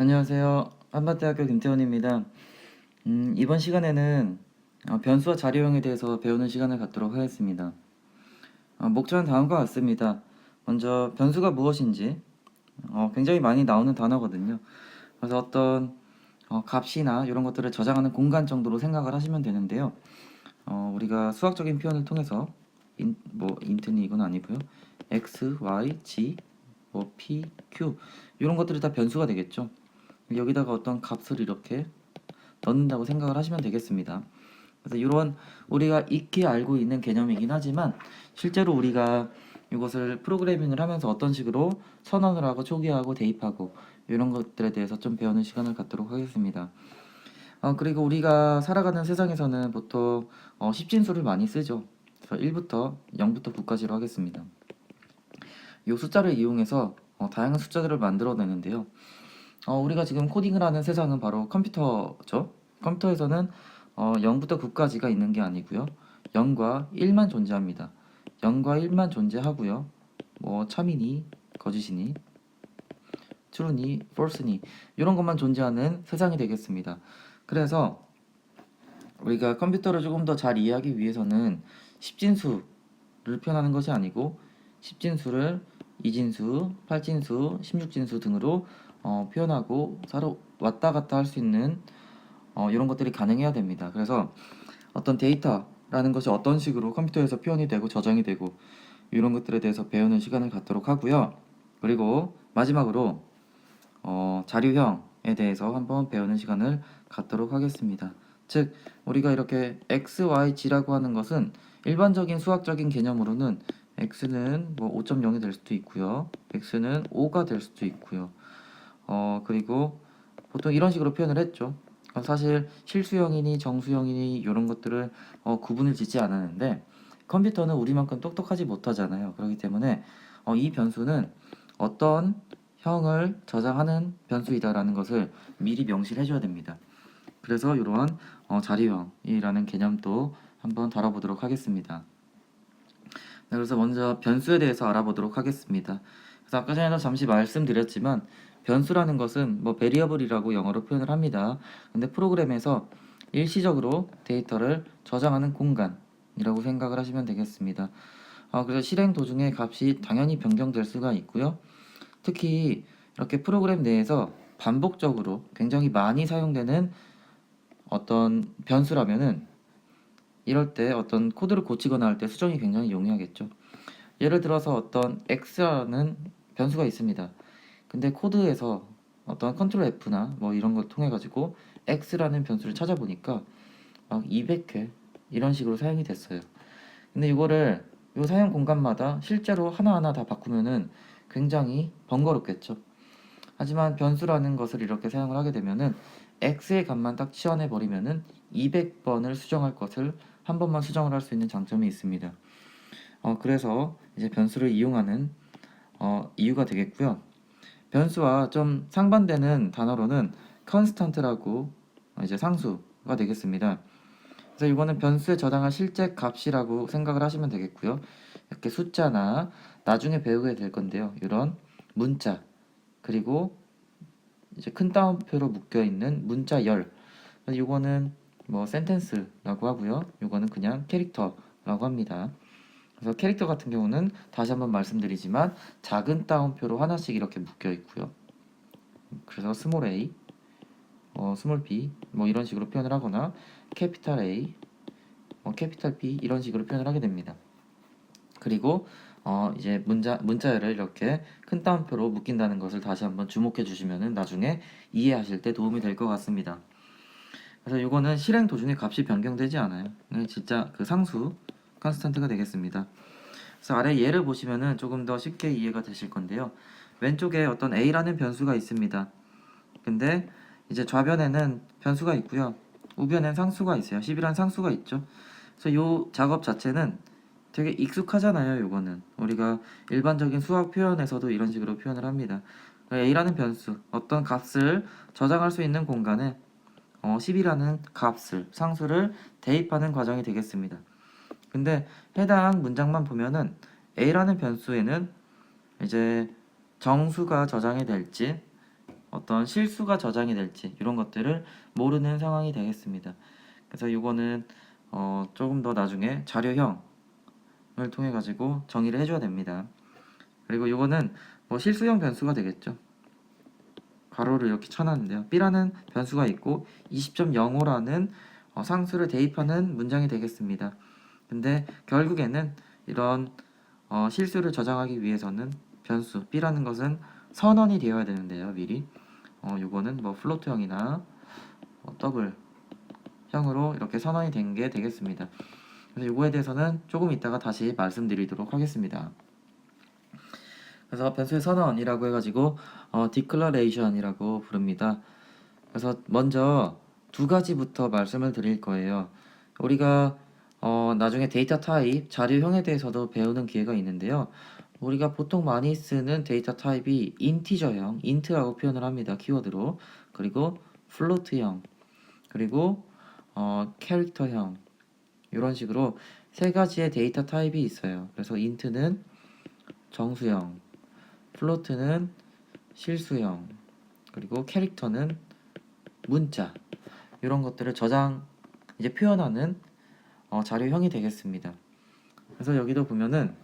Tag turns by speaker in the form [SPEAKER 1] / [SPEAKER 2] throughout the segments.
[SPEAKER 1] 안녕하세요. 한밭대학교 김태원입니다. 이번 시간에는 변수와 자료형에 대해서 배우는 시간을 갖도록 하겠습니다. 목차는 다음과 같습니다. 먼저 변수가 무엇인지 굉장히 많이 나오는 단어거든요. 그래서 어떤 값이나 이런 것들을 저장하는 공간 정도로 생각을 하시면 되는데요. 우리가 수학적인 표현을 통해서 인트는 이건 아니고요. x, y, g, p, q 이런 것들이 다 변수가 되겠죠. 여기다가 어떤 값을 이렇게 넣는다고 생각을 하시면 되겠습니다. 그래서 이런 우리가 익히 알고 있는 개념이긴 하지만 실제로 우리가 이것을 프로그래밍을 하면서 어떤 식으로 선언을 하고 초기화하고 대입하고 이런 것들에 대해서 좀 배우는 시간을 갖도록 하겠습니다. 그리고 우리가 살아가는 세상에서는 보통 십진수를 많이 쓰죠. 그래서 1부터 0부터 9까지로 하겠습니다. 이 숫자를 이용해서 다양한 숫자들을 만들어내는데요. 우리가 지금 코딩을 하는 세상은 바로 컴퓨터죠. 컴퓨터에서는 0부터 9까지가 있는 게 아니고요. 0과 1만 존재합니다. 0과 1만 존재하고요. 참이니, 거짓이니, true니, false니 이런 것만 존재하는 세상이 되겠습니다. 그래서 우리가 컴퓨터를 조금 더 잘 이해하기 위해서는 십진수를 표현하는 것이 아니고 십진수를 이진수, 팔진수, 십육진수 등으로 표현하고 서로 왔다 갔다 할 수 있는 이런 것들이 가능해야 됩니다. 그래서 어떤 데이터라는 것이 어떤 식으로 컴퓨터에서 표현이 되고 저장이 되고 이런 것들에 대해서 배우는 시간을 갖도록 하고요. 그리고 마지막으로 자료형에 대해서 한번 배우는 시간을 갖도록 하겠습니다. 즉 우리가 이렇게 x, y, g라고 하는 것은 일반적인 수학적인 개념으로는 x는 5.0이 될 수도 있고요. x는 5가 될 수도 있고요. 그리고 보통 이런 식으로 표현을 했죠. 사실 실수형이니 정수형이니 이런 것들을 구분을 짓지 않았는데 컴퓨터는 우리만큼 똑똑하지 못하잖아요. 그렇기 때문에 이 변수는 어떤 형을 저장하는 변수이다라는 것을 미리 명시를 해줘야 됩니다. 그래서 이러한 자료형이라는 개념도 한번 다뤄보도록 하겠습니다. 네, 그래서 먼저 변수에 대해서 알아보도록 하겠습니다. 그래서 아까 전에도 잠시 말씀드렸지만 변수라는 것은 variable이라고 영어로 표현을 합니다. 근데 프로그램에서 일시적으로 데이터를 저장하는 공간이라고 생각을 하시면 되겠습니다. 그래서 실행 도중에 값이 당연히 변경될 수가 있고요. 특히 이렇게 프로그램 내에서 반복적으로 굉장히 많이 사용되는 어떤 변수라면은 이럴 때 어떤 코드를 고치거나 할 때 수정이 굉장히 용이하겠죠. 예를 들어서 어떤 x라는 변수가 있습니다. 근데 코드에서 어떤 컨트롤 F나 이런 걸 통해 가지고 x라는 변수를 찾아보니까 막 200회 이런 식으로 사용이 됐어요. 근데 이거를 요 사용 공간마다 실제로 하나하나 다 바꾸면은 굉장히 번거롭겠죠. 하지만 변수라는 것을 이렇게 사용을 하게 되면은 x의 값만 딱 치환해 버리면은 200번을 수정할 것을 한 번만 수정을 할 수 있는 장점이 있습니다. 그래서 이제 변수를 이용하는 이유가 되겠고요. 변수와 좀 상반되는 단어로는 constant라고 이제 상수가 되겠습니다. 그래서 이거는 변수에 저장한 실제 값이라고 생각을 하시면 되겠고요. 이렇게 숫자나 나중에 배우게 될 건데요. 이런 문자 그리고 이제 큰 따옴표로 묶여 있는 문자열. 이거는 센텐스라고 하고요. 이거는 그냥 캐릭터라고 합니다. 그래서 캐릭터 같은 경우는 다시 한번 말씀드리지만 작은 따옴표로 하나씩 이렇게 묶여 있고요. 그래서 스몰 a, 스몰 b 이런 식으로 표현을 하거나 캐피탈 A, 캐피탈 B 이런 식으로 표현을 하게 됩니다. 그리고 이제 문자열을 이렇게 큰 따옴표로 묶인다는 것을 다시 한번 주목해 주시면은 나중에 이해하실 때 도움이 될 것 같습니다. 그래서 이거는 실행 도중에 값이 변경되지 않아요. 진짜 그 상수 컨스탄트가 되겠습니다. 그래서 아래 예를 보시면은 조금 더 쉽게 이해가 되실 건데요. 왼쪽에 어떤 a라는 변수가 있습니다. 근데 이제 좌변에는 변수가 있고요. 우변엔 상수가 있어요. 10이란 상수가 있죠. 그래서 이 작업 자체는 되게 익숙하잖아요. 요거는 우리가 일반적인 수학 표현에서도 이런 식으로 표현을 합니다. a라는 변수, 어떤 값을 저장할 수 있는 공간에 10이라는 값을, 상수를 대입하는 과정이 되겠습니다. 근데 해당 문장만 보면은 a라는 변수에는 이제 정수가 저장이 될지 어떤 실수가 저장이 될지 이런 것들을 모르는 상황이 되겠습니다. 그래서 이거는 조금 더 나중에 자료형을 통해 가지고 정의를 해줘야 됩니다. 그리고 이거는 뭐 실수형 변수가 되겠죠. 괄호를 이렇게 쳐놨는데요. B라는 변수가 있고 20.05라는 상수를 대입하는 문장이 되겠습니다. 근데 결국에는 이런 실수를 저장하기 위해서는 변수 B라는 것은 선언이 되어야 되는데요. 미리 요거는 뭐 플로트형이나 더블 형으로 이렇게 선언이 된 게 되겠습니다. 그래서 요거에 대해서는 조금 이따가 다시 말씀드리도록 하겠습니다. 그래서 변수의 선언이라고 해가지고 declaration이라고 부릅니다. 그래서 먼저 두 가지부터 말씀을 드릴 거예요. 우리가 나중에 데이터 타입, 자료형에 대해서도 배우는 기회가 있는데요. 우리가 보통 많이 쓰는 데이터 타입이 인티저형, int라고 표현을 합니다. 키워드로. 그리고 플로트형, 그리고 캐릭터형 이런 식으로 세 가지의 데이터 타입이 있어요. 그래서 int는 정수형, 플로트는 실수형, 그리고 캐릭터는 문자 이런 것들을 이제 표현하는 자료형이 되겠습니다. 그래서 여기도 보면은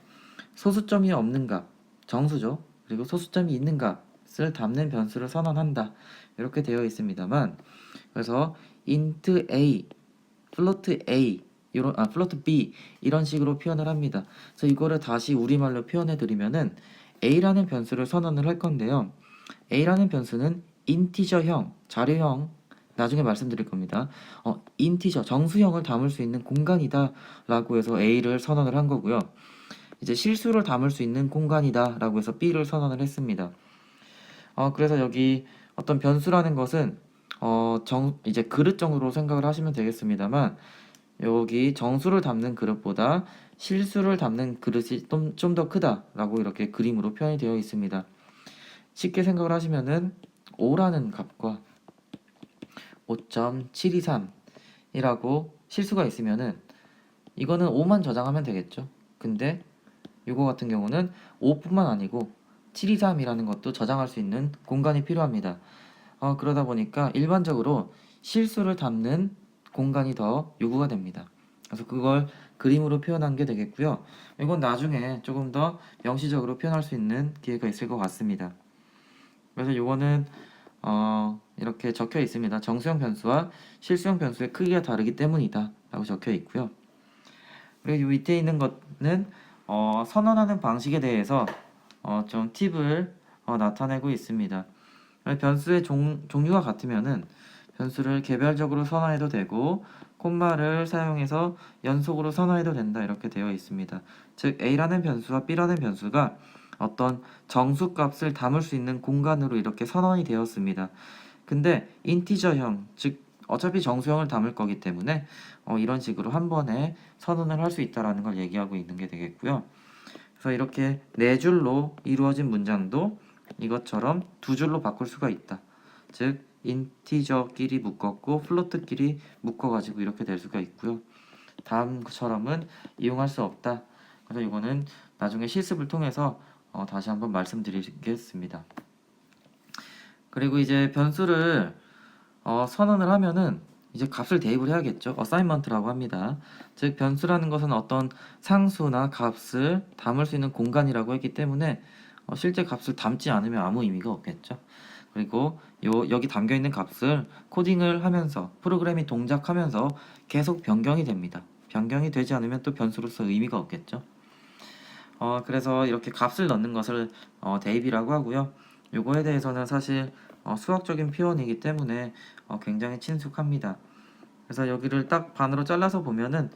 [SPEAKER 1] 소수점이 없는 값, 정수죠. 그리고 소수점이 있는 값을 담는 변수를 선언한다. 이렇게 되어 있습니다만, 그래서 int a, float b 이런 식으로 표현을 합니다. 그래서 이거를 다시 우리말로 표현해 드리면은 a라는 변수를 선언을 할 건데요. a라는 변수는 인티저형, 자료형 나중에 말씀드릴 겁니다. 인티저, 정수형을 담을 수 있는 공간이다 라고 해서 a를 선언을 한 거고요. 이제 실수를 담을 수 있는 공간이다 라고 해서 b를 선언을 했습니다. 그래서 여기 어떤 변수라는 것은 이제 그릇 정도로 생각을 하시면 되겠습니다만, 여기 정수를 담는 그릇보다 실수를 담는 그릇이 좀 더 크다라고 이렇게 그림으로 표현이 되어 있습니다. 쉽게 생각을 하시면은 5라는 값과 5.723이라고 실수가 있으면은 이거는 5만 저장하면 되겠죠. 근데 이거 같은 경우는 5뿐만 아니고 723이라는 것도 저장할 수 있는 공간이 필요합니다. 그러다 보니까 일반적으로 실수를 담는 공간이 더 요구가 됩니다. 그래서 그걸 그림으로 표현한 게 되겠고요. 이건 나중에 조금 더 명시적으로 표현할 수 있는 기회가 있을 것 같습니다. 그래서 요거는 이렇게 적혀 있습니다. 정수형 변수와 실수형 변수의 크기가 다르기 때문이다 라고 적혀 있고요. 그리고 요 밑에 있는 것은 선언하는 방식에 대해서 좀 팁을 나타내고 있습니다. 변수의 종류가 같으면은 변수를 개별적으로 선언해도 되고 콤마를 사용해서 연속으로 선언해도 된다 이렇게 되어 있습니다. 즉 A라는 변수와 B라는 변수가 어떤 정수값을 담을 수 있는 공간으로 이렇게 선언이 되었습니다. 근데 인티저형, 즉 어차피 정수형을 담을 거기 때문에 이런 식으로 한 번에 선언을 할 수 있다라는 걸 얘기하고 있는 게 되겠고요. 그래서 이렇게 네 줄로 이루어진 문장도 이것처럼 두 줄로 바꿀 수가 있다. 즉 인티저끼리 묶었고 플로트끼리 묶어가지고 이렇게 될 수가 있고요. 다음처럼은 이용할 수 없다. 그래서 이거는 나중에 실습을 통해서 다시 한번 말씀드리겠습니다. 그리고 이제 변수를 선언을 하면은 이제 값을 대입을 해야겠죠. 어사인먼트라고 합니다. 즉 변수라는 것은 어떤 상수나 값을 담을 수 있는 공간이라고 했기 때문에 실제 값을 담지 않으면 아무 의미가 없겠죠. 그리고 여기 담겨 있는 값을 코딩을 하면서 프로그램이 동작하면서 계속 변경이 됩니다. 변경이 되지 않으면 또 변수로서 의미가 없겠죠. 그래서 이렇게 값을 넣는 것을 대입이라고 하고요. 요거에 대해서는 사실 수학적인 표현이기 때문에 굉장히 친숙합니다. 그래서 여기를 딱 반으로 잘라서 보면은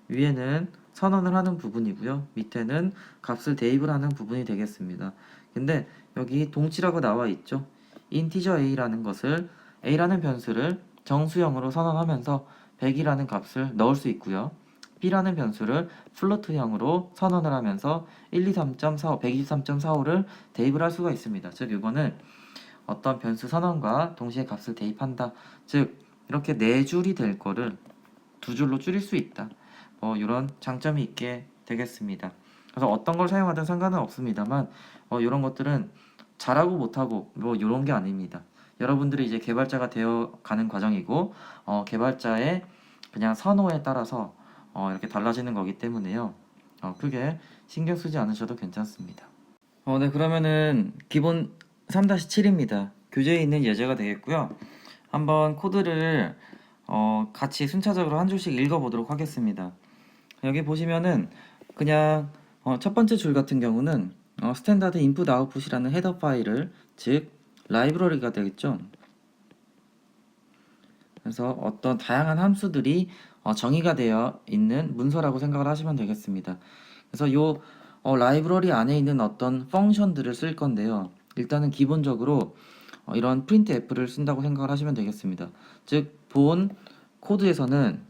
[SPEAKER 1] 위에는 선언을 하는 부분이고요. 밑에는 값을 대입을 하는 부분이 되겠습니다. 근데 여기 동치라고 나와 있죠. 인티저 a라는 것을 a라는 변수를 정수형으로 선언하면서 100이라는 값을 넣을 수 있고요. b라는 변수를 플로트형으로 선언을 하면서 123.45, 123.45를 대입을 할 수가 있습니다. 즉 이거는 어떤 변수 선언과 동시에 값을 대입한다. 즉 이렇게 네 줄이 될 거를 두 줄로 줄일 수 있다. 이런 장점이 있게 되겠습니다. 그래서 어떤 걸 사용하든 상관은 없습니다만 이런 것들은 잘하고 못하고 이런 게 아닙니다. 여러분들이 이제 개발자가 되어 가는 과정이고 개발자의 그냥 선호에 따라서 이렇게 달라지는 거기 때문에요. 크게 신경 쓰지 않으셔도 괜찮습니다. 네, 그러면은 기본 3-7입니다. 교재에 있는 예제가 되겠고요. 한번 코드를 같이 순차적으로 한 줄씩 읽어보도록 하겠습니다. 여기 보시면은 그냥 첫 번째 줄 같은 경우는 스탠다드 인풋 아웃풋이라는 헤더 파일을, 즉 라이브러리가 되겠죠. 그래서 어떤 다양한 함수들이 정의가 되어 있는 문서라고 생각을 하시면 되겠습니다. 그래서 요 라이브러리 안에 있는 어떤 펑션들을 쓸 건데요. 일단은 기본적으로 이런 printf를 쓴다고 생각을 하시면 되겠습니다. 즉 본 코드에서는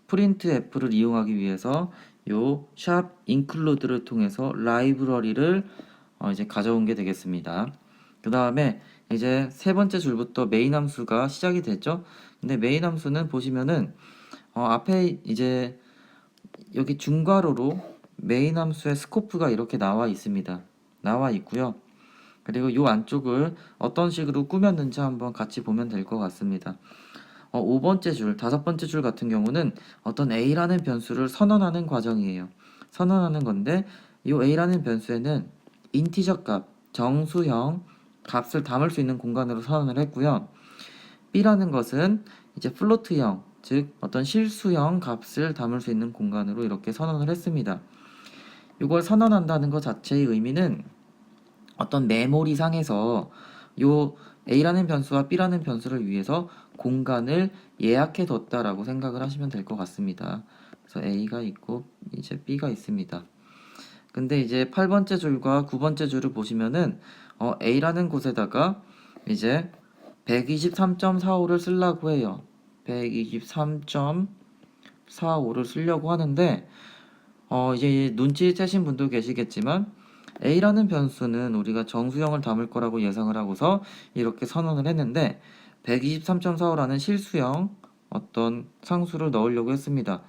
[SPEAKER 1] printf를 이용하기 위해서 요 샵 include를 통해서 라이브러리를 이제 가져온 게 되겠습니다. 그 다음에 이제 세 번째 줄부터 메인 함수가 시작이 됐죠. 근데 메인 함수는 보시면은 앞에 이제 여기 중괄호로 메인 함수의 스코프가 이렇게 나와 있습니다. 나와 있고요. 그리고 요 안쪽을 어떤 식으로 꾸몄는지 한번 같이 보면 될 것 같습니다. 5번째 줄, 5번째 줄 같은 경우는 어떤 A라는 변수를 선언하는 과정이에요. 선언하는 건데 이 A라는 변수에는 인티저 값, 정수형 값을 담을 수 있는 공간으로 선언을 했고요. B라는 것은 이제 플로트형, 즉 어떤 실수형 값을 담을 수 있는 공간으로 이렇게 선언을 했습니다. 이걸 선언한다는 것 자체의 의미는 어떤 메모리 상에서 요 A라는 변수와 B라는 변수를 위해서 공간을 예약해 뒀다라고 생각을 하시면 될 것 같습니다. 그래서 A가 있고 이제 B가 있습니다. 근데 이제 8번째 줄과 9번째 줄을 보시면은 A라는 곳에다가 이제 123.45를 쓰려고 해요. 123.45를 쓰려고 하는데 이제 눈치채신 분도 계시겠지만 A라는 변수는 우리가 정수형을 담을 거라고 예상을 하고서 이렇게 선언을 했는데 123.45라는 실수형 어떤 상수를 넣으려고 했습니다.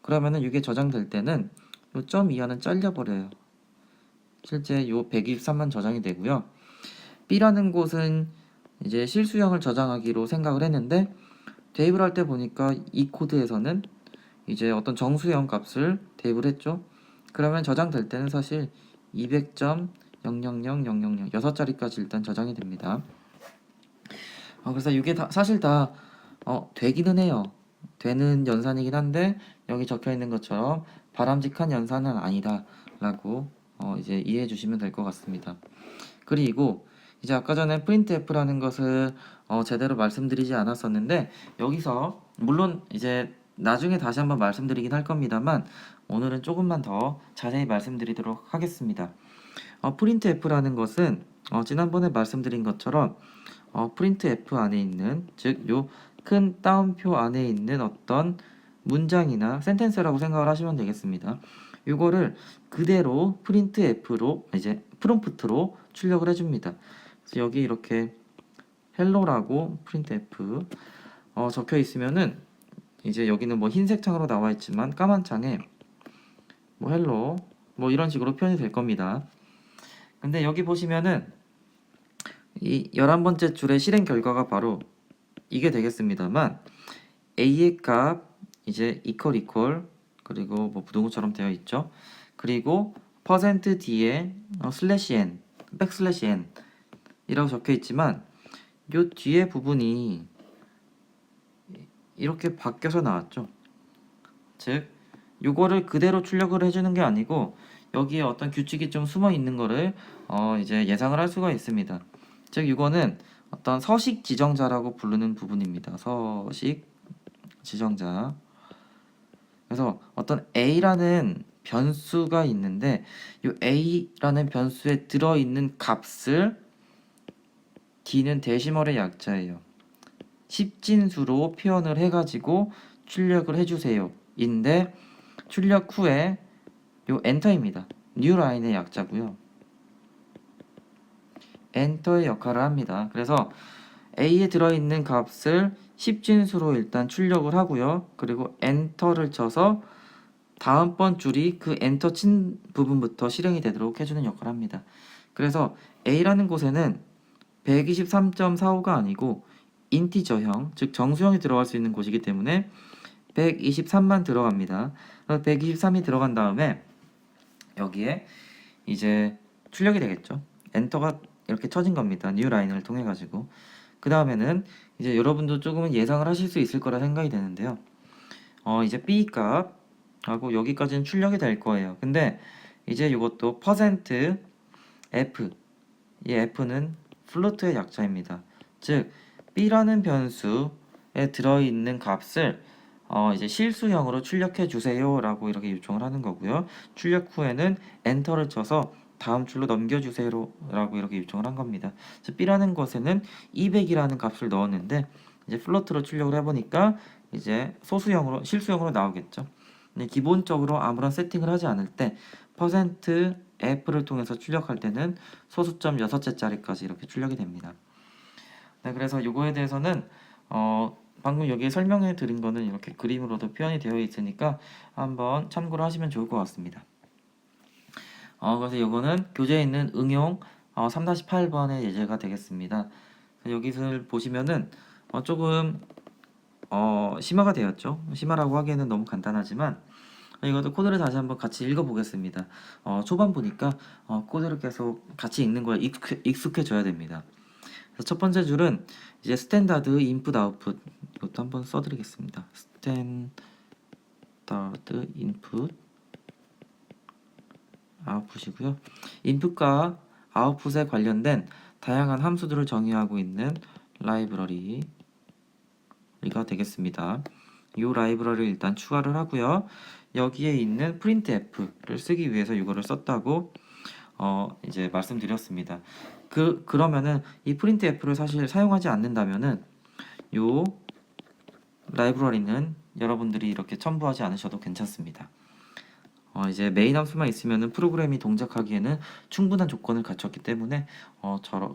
[SPEAKER 1] 그러면은 이게 저장될 때는 요 점 이하는 잘려버려요. 실제 요 123만 저장이 되고요. B라는 곳은 이제 실수형을 저장하기로 생각을 했는데 대입을 할 때 보니까 이 코드에서는 이제 어떤 정수형 값을 대입을 했죠. 그러면 저장될 때는 사실 200.000000 6자리까지 일단 저장이 됩니다. 그래서 이게 사실 다 되기는 해요. 되는 연산이긴 한데 여기 적혀 있는 것처럼 바람직한 연산은 아니다 라고 이제 이해해 주시면 될 것 같습니다. 그리고 이제 아까 전에 printf라는 것을 제대로 말씀드리지 않았었는데 여기서 물론 이제 나중에 다시 한번 말씀드리긴 할 겁니다만 오늘은 조금만 더 자세히 말씀드리도록 하겠습니다. printf라는 것은 지난번에 말씀드린 것처럼 printf 안에 있는 즉 요 큰 따옴표 안에 있는 어떤 문장이나 센텐스라고 생각을 하시면 되겠습니다. 이거를 그대로 printf로 이제 프롬프트로 출력을 해줍니다. 그래서 여기 이렇게 hello라고 printf 적혀 있으면은 이제 여기는 뭐 흰색 창으로 나와 있지만 까만 창에 뭐 hello 뭐 이런 식으로 표현이 될 겁니다. 근데 여기 보시면은 이 11번째 줄의 실행 결과가 바로 이게 되겠습니다만 a의 값 이제 equal 그리고 뭐 부등호처럼 되어 있죠. 그리고 %d에 /n \n 이라고 적혀 있지만 요 뒤에 부분이 이렇게 바뀌어서 나왔죠. 즉 요거를 그대로 출력을 해주는 게 아니고 여기에 어떤 규칙이 좀 숨어 있는 거를 이제 예상을 할 수가 있습니다. 즉 이거는 어떤 서식 지정자라고 부르는 부분입니다. 서식 지정자. 그래서 어떤 a라는 변수가 있는데 이 a라는 변수에 들어있는 값을 d는 데시멀의 약자예요. 10진수로 표현을 해가지고 출력을 해주세요. 인데 출력 후에 요 엔터입니다. new line의 약자고요. 엔터의 역할을 합니다. 그래서 A에 들어있는 값을 10진수로 일단 출력을 하고요. 그리고 엔터를 쳐서 다음번 줄이 그 엔터 친 부분부터 실행이 되도록 해주는 역할을 합니다. 그래서 A라는 곳에는 123.45가 아니고 인티저형, 즉 정수형이 들어갈 수 있는 곳이기 때문에 123만 들어갑니다. 123이 들어간 다음에 여기에 이제 출력이 되겠죠. 엔터가 이렇게 쳐진 겁니다. 뉴 라인을 통해 가지고. 그 다음에는 이제 여러분도 조금은 예상을 하실 수 있을 거라 생각이 되는데요. 이제 B 값하고 여기까지는 출력이 될 거예요. 근데 이제 이것도 퍼센트 F, 이 F는 플로트의 약자입니다. 즉 B라는 변수에 들어있는 값을 이제 실수형으로 출력해 주세요라고 이렇게 요청을 하는 거고요. 출력 후에는 엔터를 쳐서 다음 줄로 넘겨주세요라고 이렇게 요청을 한 겁니다. 그래서 B라는 것에는 200이라는 값을 넣었는데 이제 플로트로 출력을 해보니까 이제 소수형으로 실수형으로 나오겠죠. 근데 기본적으로 아무런 세팅을 하지 않을 때 퍼센트 F를 통해서 출력할 때는 소수점 6개짜리까지 이렇게 출력이 됩니다. 네, 그래서 이거에 대해서는 방금 여기에 설명해 드린 거는 이렇게 그림으로도 표현이 되어 있으니까 한번 참고를 하시면 좋을 것 같습니다. 그래서 이거는 교재에 있는 응용 3-8번의 예제가 되겠습니다. 여기서 보시면은 조금 심화가 되었죠. 심화라고 하기에는 너무 간단하지만 이것도 코드를 다시 한번 같이 읽어보겠습니다. 초반 보니까 코드를 계속 같이 읽는 거에 익숙해져야 됩니다. 그래서 첫 번째 줄은 이제 스탠다드 인풋 아웃풋, 이것도 한번 써드리겠습니다. 스탠다드 인풋 아웃풋이고요. 인풋과 아웃풋에 관련된 다양한 함수들을 정의하고 있는 라이브러리가 되겠습니다. 이 라이브러리를 일단 추가를 하고요. 여기에 있는 printf를 쓰기 위해서 이거를 썼다고 이제 말씀드렸습니다. 그러면은 이 printf를 사실 사용하지 않는다면은 요 라이브러리는 여러분들이 이렇게 첨부하지 않으셔도 괜찮습니다. 이제 메인 함수만 있으면은 프로그램이 동작하기에는 충분한 조건을 갖췄기 때문에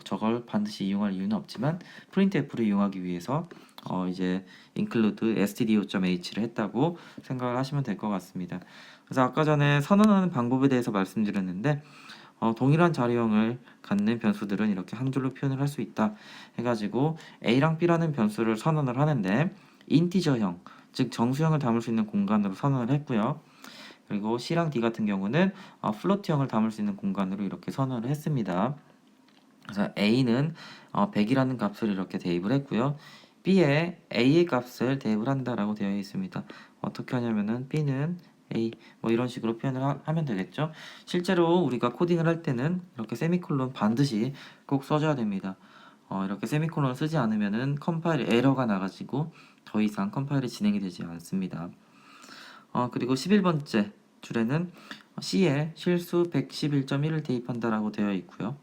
[SPEAKER 1] 저걸 반드시 이용할 이유는 없지만 printf를 이용하기 위해서 이제 include stdio.h를 했다고 생각을 하시면 될 것 같습니다. 그래서 아까 전에 선언하는 방법에 대해서 말씀드렸는데 동일한 자료형을 갖는 변수들은 이렇게 한 줄로 표현을 할 수 있다 해가지고 A랑 B라는 변수를 선언을 하는데 인티저형, 즉 정수형을 담을 수 있는 공간으로 선언을 했고요. 그리고 C랑 D 같은 경우는 플로트형을 담을 수 있는 공간으로 이렇게 선언을 했습니다. 그래서 A는 100이라는 값을 이렇게 대입을 했고요. B에 A의 값을 대입을 한다라고 되어 있습니다. 어떻게 하냐면은 B는 A 뭐 이런 식으로 표현을 하면 되겠죠. 실제로 우리가 코딩을 할 때는 이렇게 세미콜론 반드시 꼭 써줘야 됩니다. 이렇게 세미콜론을 쓰지 않으면은 컴파일 에러가 나가지고 더 이상 컴파일이 진행이 되지 않습니다. 그리고 11번째 줄에는 C에 실수 111.1을 대입한다라고 되어 있고요.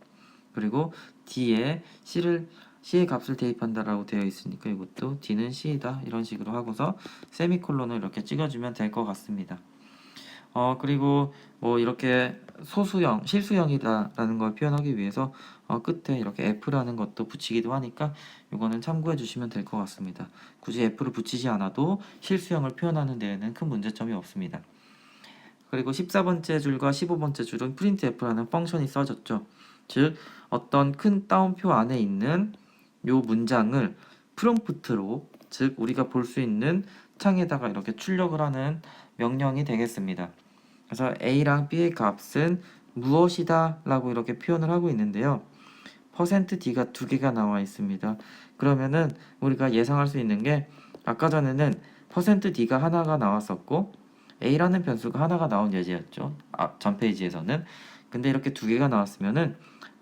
[SPEAKER 1] 그리고 D에 C의 값을 대입한다라고 되어 있으니까 이것도 D는 C이다 이런 식으로 하고서 세미콜론을 이렇게 찍어주면 될 것 같습니다. 그리고 뭐 이렇게 소수형, 실수형이다라는 걸 표현하기 위해서 끝에 이렇게 F라는 것도 붙이기도 하니까 이거는 참고해 주시면 될 것 같습니다. 굳이 F를 붙이지 않아도 실수형을 표현하는 데에는 큰 문제점이 없습니다. 그리고 14번째 줄과 15번째 줄은 printf라는 펑션이 써졌죠. 즉 어떤 큰 따옴표 안에 있는 요 문장을 프롬프트로, 즉 우리가 볼 수 있는 창에다가 이렇게 출력을 하는 명령이 되겠습니다. 그래서 A랑 B의 값은 무엇이다 라고 이렇게 표현을 하고 있는데요. %D가 두 개가 나와 있습니다. 그러면은 우리가 예상할 수 있는 게 아까 전에는 %D가 하나가 나왔었고 A라는 변수가 하나가 나온 예제였죠. 전 페이지에서는. 근데 이렇게 두 개가 나왔으면은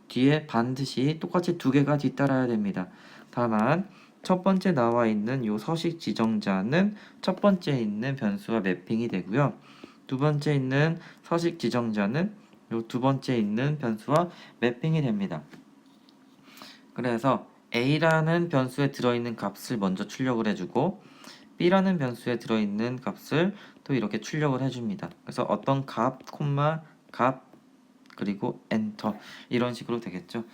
[SPEAKER 1] 뒤에 반드시 똑같이 두 개가 뒤따라야 됩니다. 다만 첫 번째 나와 있는 요 서식 지정자는 첫 번째 있는 변수와 매핑이 되고요. 두 번째 있는 서식 지정자는 요 두 번째 있는 변수와 매핑이 됩니다. 그래서 A라는 변수에 들어있는 값을 먼저 출력을 해주고 B라는 변수에 들어있는 값을 또 이렇게 출력을 해줍니다. 그래서 어떤 값, 콤마, 값, 그리고 엔터 이런 식으로 되겠죠.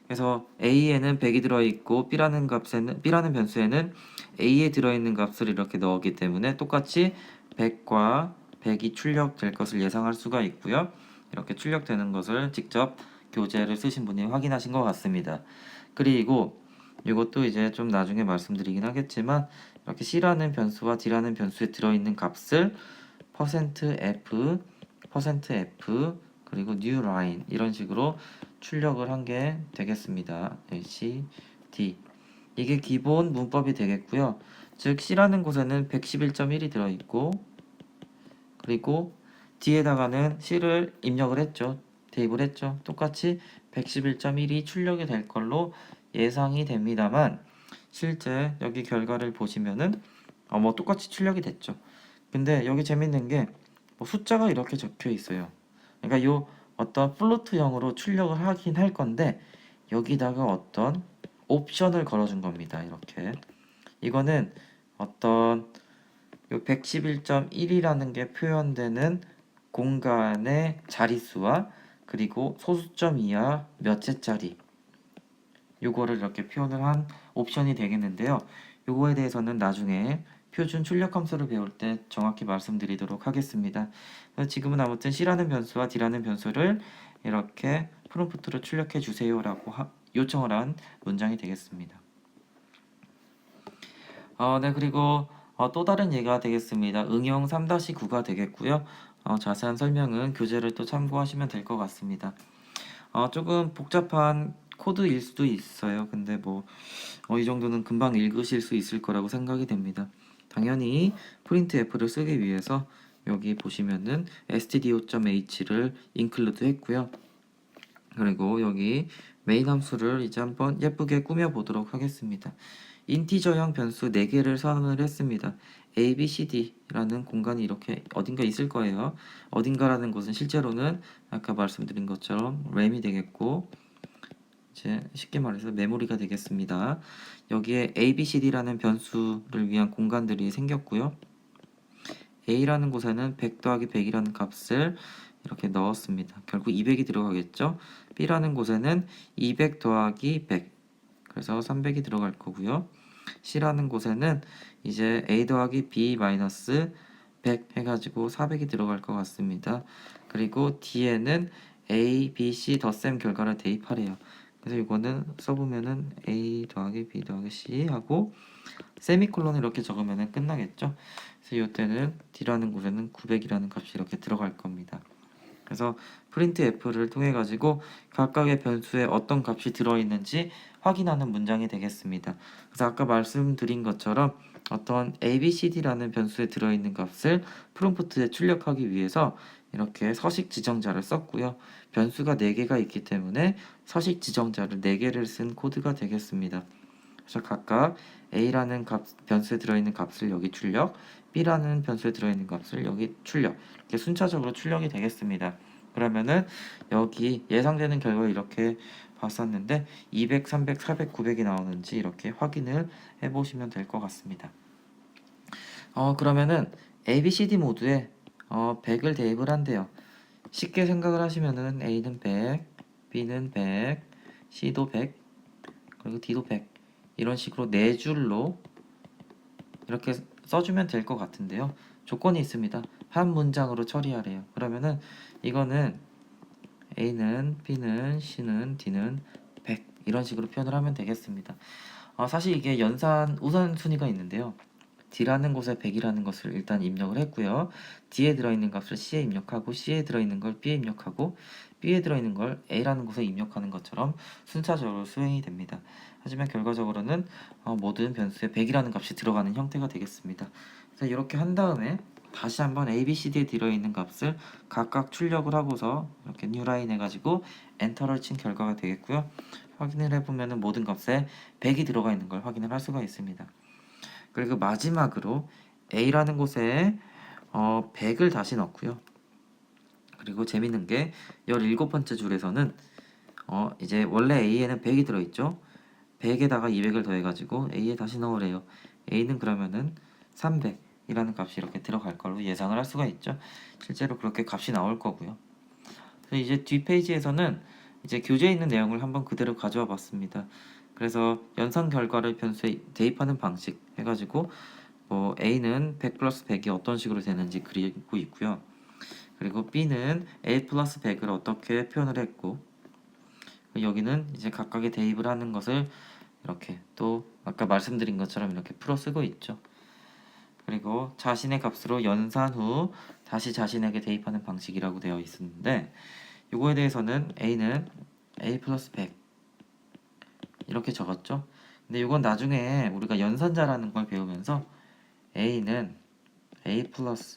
[SPEAKER 1] 그래서 A에는 100이 들어있고 B라는 변수에는 A에 들어있는 값을 이렇게 넣었기 때문에 똑같이 100과 100이 출력될 것을 예상할 수가 있고요. 이렇게 출력되는 것을 직접 교재를 쓰신 분이 확인하신 것 같습니다. 그리고 이것도 이제 좀 나중에 말씀드리긴 하겠지만 이렇게 C라는 변수와 D라는 변수에 들어있는 값을 %f, %f 그리고 new line 이런 식으로 출력을 한 게 되겠습니다. C, D 이게 기본 문법이 되겠고요. 즉 C라는 곳에는 111.1이 들어있고 그리고 D에다가는 C를 입력을 했죠. 대입을 했죠. 똑같이 111.1이 출력이 될 걸로 예상이 됩니다만 실제 여기 결과를 보시면은 뭐 똑같이 출력이 됐죠. 근데 여기 재밌는 게 뭐 숫자가 이렇게 적혀 있어요. 그러니까 요 어떤 플로트형으로 출력을 하긴 할 건데 여기다가 어떤 옵션을 걸어준 겁니다. 이렇게 이거는 어떤 요 111.1이라는 게 표현되는 공간의 자릿수와 그리고 소수점 이하 몇째짜리 요거를 이렇게 표현을 한 옵션이 되겠는데요. 요거에 대해서는 나중에 표준 출력 함수를 배울 때 정확히 말씀드리도록 하겠습니다. 지금은 아무튼 C라는 변수와 D라는 변수를 이렇게 프롬프트로 출력해 주세요라고 요청을 한 문장이 되겠습니다. 네, 그리고 또 다른 예가 되겠습니다. 응용 3-9가 되겠고요. 자세한 설명은 교재를 또 참고하시면 될 것 같습니다. 조금 복잡한 코드일 수도 있어요. 근데 이 정도는 금방 읽으실 수 있을 거라고 생각이 됩니다. 당연히 printf를 쓰기 위해서 여기 보시면은 stdio.h를 include 했고요. 그리고 여기 메인 함수를 이제 한번 예쁘게 꾸며 보도록 하겠습니다. 인티저형 변수 4개를 선언을 했습니다. A, B, C, D라는 공간이 이렇게 어딘가 있을 거예요. 어딘가라는 곳은 실제로는 아까 말씀드린 것처럼 램이 되겠고 이제 쉽게 말해서 메모리가 되겠습니다. 여기에 A, B, C, D라는 변수를 위한 공간들이 생겼고요. A라는 곳에는 100 더하기 100이라는 값을 이렇게 넣었습니다. 결국 200이 들어가겠죠. B라는 곳에는 200 더하기 100 그래서 300이 들어갈 거고요. C라는 곳에는 이제 A 더하기 B 마이너스 100 해가지고 400이 들어갈 것 같습니다. 그리고 D에는 A, B, C 덧셈 결과를 대입하래요. 그래서 이거는 써보면은 A 더하기 B 더하기 C 하고 세미콜론을 이렇게 적으면 끝나겠죠. 그래서 이때는 D라는 곳에는 900이라는 값이 이렇게 들어갈 겁니다. 그래서 printf를 통해 가지고 각각의 변수에 어떤 값이 들어있는지 확인하는 문장이 되겠습니다. 그래서 아까 말씀드린 것처럼 어떤 ABCD라는 변수에 들어있는 값을 프롬프트에 출력하기 위해서 이렇게 서식 지정자를 썼고요. 변수가 4개가 있기 때문에 서식 지정자를 4개를 쓴 코드가 되겠습니다. 그래서 각각 A라는 변수에 들어있는 값을 여기 출력, B라는 변수에 들어있는 값을 여기 출력 이렇게 순차적으로 출력이 되겠습니다. 그러면은 여기 예상되는 결과 이렇게 봤었는데 200, 300, 400, 900이 나오는지 이렇게 확인을 해보시면 될 것 같습니다. 그러면은 A, B, C, D 모두에 100을 대입을 한대요. 쉽게 생각을 하시면은 A는 100, B는 100, C도 100, 그리고 D도 100 이런 식으로 4줄로 이렇게 써주면 될 것 같은데요. 조건이 있습니다. 한 문장으로 처리하래요. 그러면은 이거는 A는 B는 C는 D는 100 이런 식으로 표현을 하면 되겠습니다. 사실 이게 연산 우선순위가 있는데요. D라는 곳에 100이라는 것을 일단 입력을 했고요. D에 들어있는 값을 C에 입력하고 C에 들어있는 걸 B에 입력하고 B에 들어있는 걸 A라는 곳에 입력하는 것처럼 순차적으로 수행이 됩니다. 하지만 결과적으로는 모든 변수에 100이라는 값이 들어가는 형태가 되겠습니다. 그래서 이렇게 한 다음에 다시 한번 A, B, C, D에 들어있는 값을 각각 출력을 하고서 이렇게 뉴라인 해가지고 엔터를 친 결과가 되겠고요. 확인을 해보면 모든 값에 100이 들어가 있는 걸 확인을 할 수가 있습니다. 그리고 마지막으로 A라는 곳에 100을 다시 넣고요. 그리고 재밌는 게 17번째 줄에서는 이제 원래 A에는 100이 들어있죠. 100에다가 200을 더해가지고 A에 다시 넣으래요. A는 그러면은 300이라는 값이 이렇게 들어갈 걸로 예상을 할 수가 있죠. 실제로 그렇게 값이 나올 거고요. 그래서 이제 뒷페이지에서는 이제 교재에 있는 내용을 한번 그대로 가져와 봤습니다. 그래서 연산 결과를 변수에 대입하는 방식 해가지고 A는 100 플러스 100이 어떤 식으로 되는지 그리고 있고요. 그리고 B는 A 플러스 100을 어떻게 표현을 했고 그리고 여기는 이제 각각의 대입을 하는 것을 이렇게 또 아까 말씀드린 것처럼 이렇게 풀어 쓰고 있죠. 그리고 자신의 값으로 연산 후 다시 자신에게 대입하는 방식이라고 되어 있었는데 이거에 대해서는 a는 a 플러스 100 이렇게 적었죠. 근데 이건 나중에 우리가 연산자라는 걸 배우면서 a는 a 플러스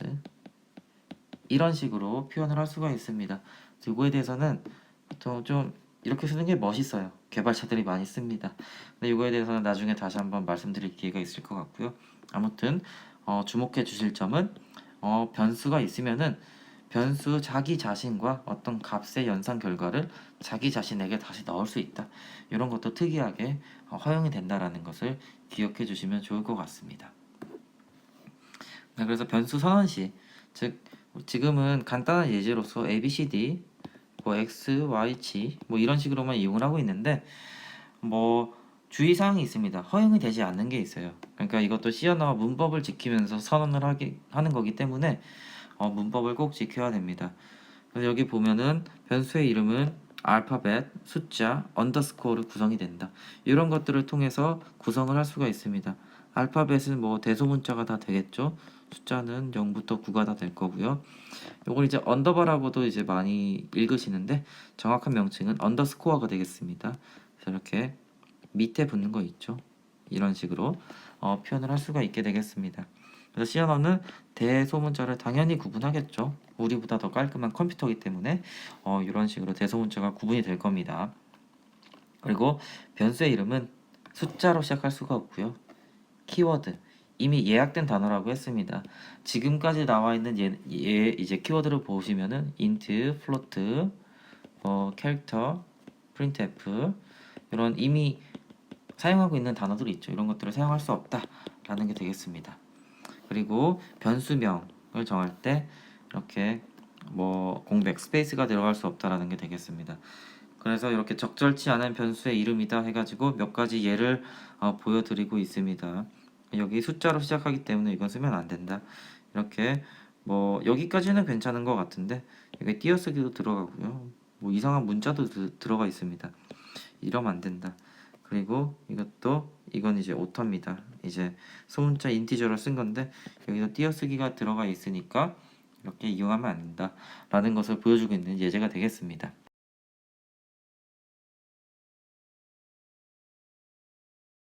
[SPEAKER 1] 이런 식으로 표현을 할 수가 있습니다. 이거에 대해서는 보통 좀 이렇게 쓰는 게 멋있어요. 개발자들이 많이 씁니다. 근데 이거에 대해서는 나중에 다시 한번 말씀드릴 기회가 있을 것 같고요. 아무튼 주목해 주실 점은 변수가 있으면은 변수 자기 자신과 어떤 값의 연산 결과를 자기 자신에게 다시 넣을 수 있다. 이런 것도 특이하게 허용이 된다라는 것을 기억해 주시면 좋을 것 같습니다. 네, 그래서 변수 선언시, 즉 지금은 간단한 예제로서 A, B, C, D, 뭐 X, Y, Z 뭐 이런 식으로만 이용을 하고 있는데 뭐 주의사항이 있습니다. 허용이 되지 않는 게 있어요. 그러니까 이것도 C 언어와 문법을 지키면서 선언을 하는 거기 때문에 문법을 꼭 지켜야 됩니다. 그래서 여기 보면은 변수의 이름은 알파벳, 숫자, 언더스코어로 구성이 된다. 이런 것들을 통해서 구성을 할 수가 있습니다. 알파벳은 뭐 대소문자가 다 되겠죠. 숫자는 0부터 9가 다 될 거고요. 요걸 이제 언더바라고도 이제 많이 읽으시는데 정확한 명칭은 언더스코어가 되겠습니다. 그래서 이렇게 밑에 붙는 거 있죠. 이런 식으로 표현을 할 수가 있게 되겠습니다. 그래서 C 언어는 대소문자를 당연히 구분하겠죠. 우리보다 더 깔끔한 컴퓨터이기 때문에 이런 식으로 대소문자가 구분이 될 겁니다. 그리고 변수의 이름은 숫자로 시작할 수가 없고요. 키워드 이미 예약된 단어라고 했습니다. 지금까지 나와 있는 이제 키워드를 보시면은 int, float, character, printf 이런 이미 사용하고 있는 단어들이 있죠. 이런 것들을 사용할 수 없다라는 게 되겠습니다. 그리고 변수명을 정할 때 이렇게 뭐 공백 스페이스가 들어갈 수 없다라는 게 되겠습니다. 그래서 이렇게 적절치 않은 변수의 이름이다 해가지고 몇 가지 예를 보여드리고 있습니다. 여기 숫자로 시작하기 때문에 이건 쓰면 안 된다. 이렇게 뭐 여기까지는 괜찮은 것 같은데 여기 띄어쓰기도 들어가고요. 뭐 이상한 문자도 들어가 있습니다. 이러면 안 된다. 그리고 이건 이제 오터입니다. 이제 소문자 인티저로 쓴 건데 여기서 띄어쓰기가 들어가 있으니까 이렇게 이용하면 안 된다 라는 것을 보여주고 있는 예제가 되겠습니다.